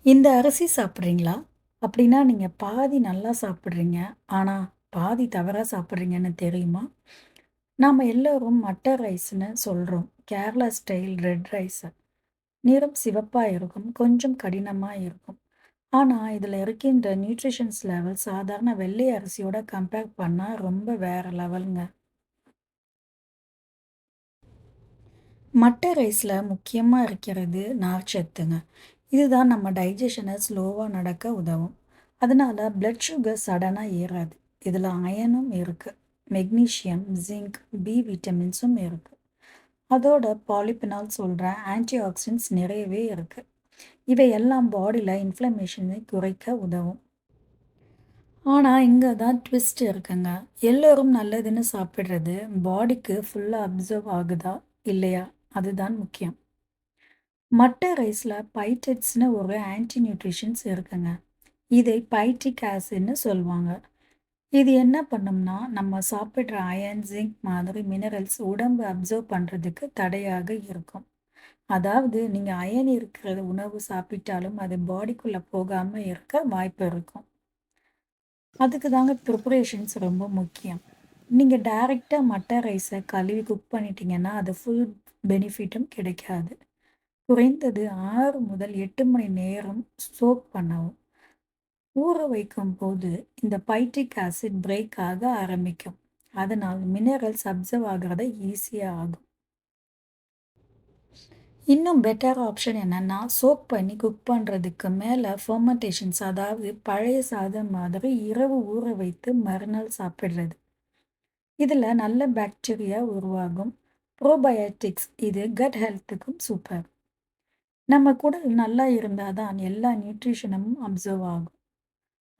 இந்த அரிசி சாப்பிட்றீங்களா? அப்படின்னா நீங்க பாதி நல்லா சாப்பிட்றீங்க. ஆனா, பாதி தவறா சாப்பிட்றீங்கன்னு தெரியுமா? நாம எல்லோரும் மட்டர் ரைஸ்ன்னு சொல்றோம். Kerala style red rice. நிறம் சிவப்பா இருக்கும். கொஞ்சம் கடினமா இருக்கும். ஆனா, இதுல இருக்கின்ற நியூட்ரிஷன்ஸ் லெவல் சாதாரண வெள்ளை அரிசியோட கம்பேர் பண்ணா ரொம்ப வேற லெவல்ங்க. மட்டை ரைஸ்ல முக்கியமா இருக்கிறது நார்ச்சத்துங்க. இதுதான் நம்ம டைஜஷனை ஸ்லோவா நடக்க உதவும். அதனால பிளட் சுகர் சடனா ஏறாது. இதுல அயனும் இருக்கு. மெக்னீசியம், ஜிங்க், பி விட்டமின்ஸும் இருக்கு. அதோட பாலிபினால் சொல்ற ஆன்டி ஆக்சிடென்ட்ஸ் நிறையவே இருக்கு. இவை எல்லாம் பாடியில இன்ஃப்ளமேஷனை குறைக்க உதவும். ஆனா இங்க தான் ட்விஸ்ட் இருக்குங்க. எல்லோரும் நல்லதுன்னு சாப்பிடுறது பாடிக்கு ஃபுல்லா அப்சர்வ் ஆகுதா இல்லையா? அதுதான் முக்கியம். மட்டை ரைஸ்ல பைட்டட்ஸ்னு ஒரு ஆன்டி நியூட்ரிஷன்ஸ் இருக்குங்க. இதை பைட்டிக் ஆசிட்னு சொல்லுவாங்க. இது என்ன பண்ணும்னா நம்ம சாப்பிட்ற அயன், ஜிங்க் மாதிரி மினரல்ஸ் உடம்பு அப்சர்வ் பண்றதுக்கு தடையாக இருக்கும். அதாவது நீங்க அயன் இருக்கிற உணவு சாப்பிட்டாலும் அது பாடிக்குள்ள போகாம இருக்க வாய்ப்பு இருக்கும். அதுக்கு தாங்க ப்ரிப்பரேஷன்ஸ் ரொம்ப முக்கியம். நீங்க டைரக்டா மட்டை ரைஸை கழுவி குக் பண்ணிட்டீங்கன்னா அது ஃபுல் பெனிஃபிட்டும் கிடைக்காது. குறைந்தது 6 முதல் 8 மணி நேரம் சோக் பண்ணவும். ஊற வைக்கும்போது இந்த பைட்ரிக் ஆசிட் பிரேக் ஆக ஆரம்பிக்கும். அதனால் மினரல்ஸ் அப்சர்வ் ஆகிறத ஈஸியா ஆகும். இன்னும் பெட்டர் ஆப்ஷன் என்னன்னா சோக் பண்ணி குக் பண்ணுறதுக்கு மேலே ஃபெர்மெண்டேஷன்ஸ், அதாவது பழைய சாதம் மாதிரி இரவு ஊற வைத்து மறுநாள் சாப்பிடுறது. இதில் நல்ல பாக்டீரியா உருவாகும். ப்ரோபயோட்டிக்ஸ், இது கட் ஹெல்த்துக்கும் சூப்பர். நம்ம குடல் நல்லா இருந்தால் தான் எல்லா நியூட்ரிஷனும் அப்சர்வ் ஆகும்.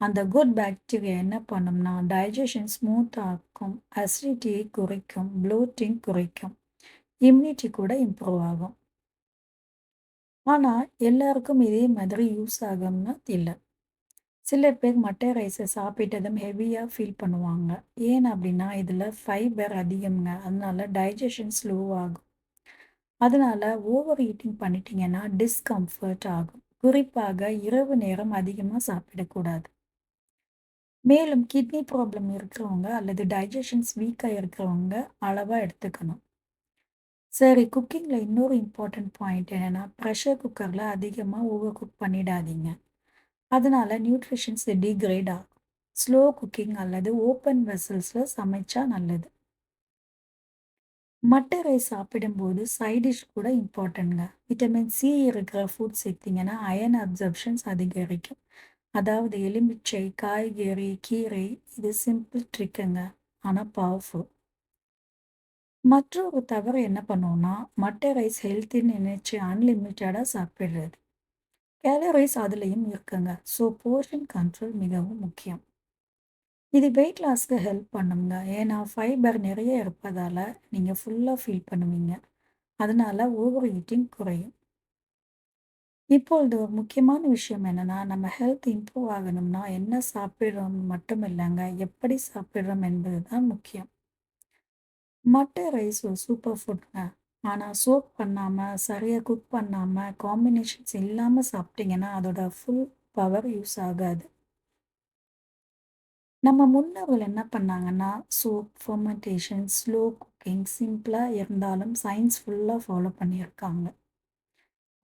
அந்த குட் பாக்டீரியா என்ன பண்ணும்னா டைஜஷன் ஸ்மூத் ஆக்கும், அசிடிட்டியை குறைக்கும், ப்ளோட்டிங் குறைக்கும், இம்யூனிட்டி கூட இம்ப்ரூவ் ஆகும். ஆனால் எல்லாருக்கும் இதே மாதிரி யூஸ் ஆகும்னா இல்லை. சில பேர் மட்டை ரைஸை சாப்பிட்டதும் ஹெவியாக ஃபீல் பண்ணுவாங்க. ஏன் அப்படின்னா இதில் ஃபைபர் அதிகம்ங்க. அதனால டைஜஷன் ஸ்லோ ஆகும். அதனால ஓவர் ஈட்டிங் பண்ணிட்டீங்கன்னா டிஸ்கம்ஃபர்ட் ஆகும். குறிப்பாக இரவு நேரம் அதிகமாக சாப்பிடக்கூடாது. மேலும் கிட்னி ப்ராப்ளம் இருக்கிறவங்க அல்லது டைஜஷன்ஸ் வீக்காக இருக்கிறவங்க அளவாக எடுத்துக்கணும். சரி, குக்கிங்கில் இன்னொரு இம்பார்ட்டன்ட் பாயிண்ட் என்னென்னா ப்ரெஷர் குக்கரில் அதிகமாக ஓவர் குக் பண்ணிடாதீங்க. அதனால நியூட்ரிஷன்ஸ் டிகிரேட் ஆகும். ஸ்லோ குக்கிங் அல்லது ஓப்பன் வெசல்ஸில் சமைச்சா நல்லது. மட்டை ரைஸ் சாப்பிடும்போது சைட் டிஷ் கூட இம்பார்ட்டன்ட்ங்க. விட்டமின் சி இருக்கிற ஃபுட்ஸ் எடுத்தீங்கன்னா அயன் அப்சர்ப்ஷன்ஸ் அதிகரிக்கும். அதாவது எலுமிச்சை, காய்கறி, கீரை, இது சிம்பிள் ட்ரிக்குங்க. ஆனால் பவர்ஃபுல். மற்றொரு தவறு என்ன பண்ணுவோம்னா மட்டை ரைஸ் ஹெல்த்தின்னு நினைச்சு அன்லிமிட்டடாக சாப்பிடுறது. கேலரிஸ் அதுலேயும் இருக்குங்க. ஸோ போர்ஷன் கண்ட்ரோல் மிகவும் முக்கியம். இது வெயிட் லாஸ்க்கு ஹெல்ப் பண்ணுங்க. ஏன்னா ஃபைபர் நிறைய இருப்பதால நீங்கள் ஃபுல்லாக ஃபீல் பண்ணுவீங்க. அதனால ஓவர் ஈட்டிங் குறையும். இப்பொழுது ஒரு முக்கியமான விஷயம் என்னன்னா நம்ம ஹெல்த் இம்ப்ரூவ் ஆகணும்னா என்ன சாப்பிட்றோம் மட்டும் இல்லைங்க, எப்படி சாப்பிட்றோம் என்பது தான் முக்கியம். மட்டை ரைஸ் ஒரு சூப்பர் ஃபுட்ங்க. ஆனால் சோக் பண்ணாமல் சரியாக குக் பண்ணாமல் காம்பினேஷன்ஸ் இல்லாமல் சாப்பிட்டீங்கன்னா அதோட ஃபுல் பவர் யூஸ் ஆகாது. நம்ம முன்னோர்கள் என்ன பண்ணாங்கன்னா சோப், ஃபெர்மெண்டேஷன், ஸ்லோ குக்கிங் சிம்பிளாக இருந்தாலும் சயின்ஸ் ஃபுல்லாக ஃபாலோ பண்ணியிருக்காங்க.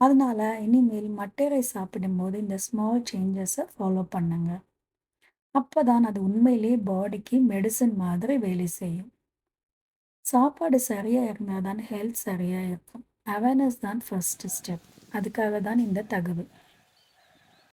அதனால இனிமேல் மட்டை ரைஸ் சாப்பிடும்போது இந்த ஸ்மால் சேஞ்சஸை ஃபாலோ பண்ணுங்க. அப்பதான் அது உண்மையிலேயே பாடிக்கு மெடிசன் மாதிரி வேலை செய்யும். சாப்பாடு சரியா இருந்தால் தான் ஹெல்த் சரியா இருக்கும். அவேர்னஸ் தான் ஃபர்ஸ்ட் ஸ்டெப். அதுக்காக தான் இந்த தகவல்.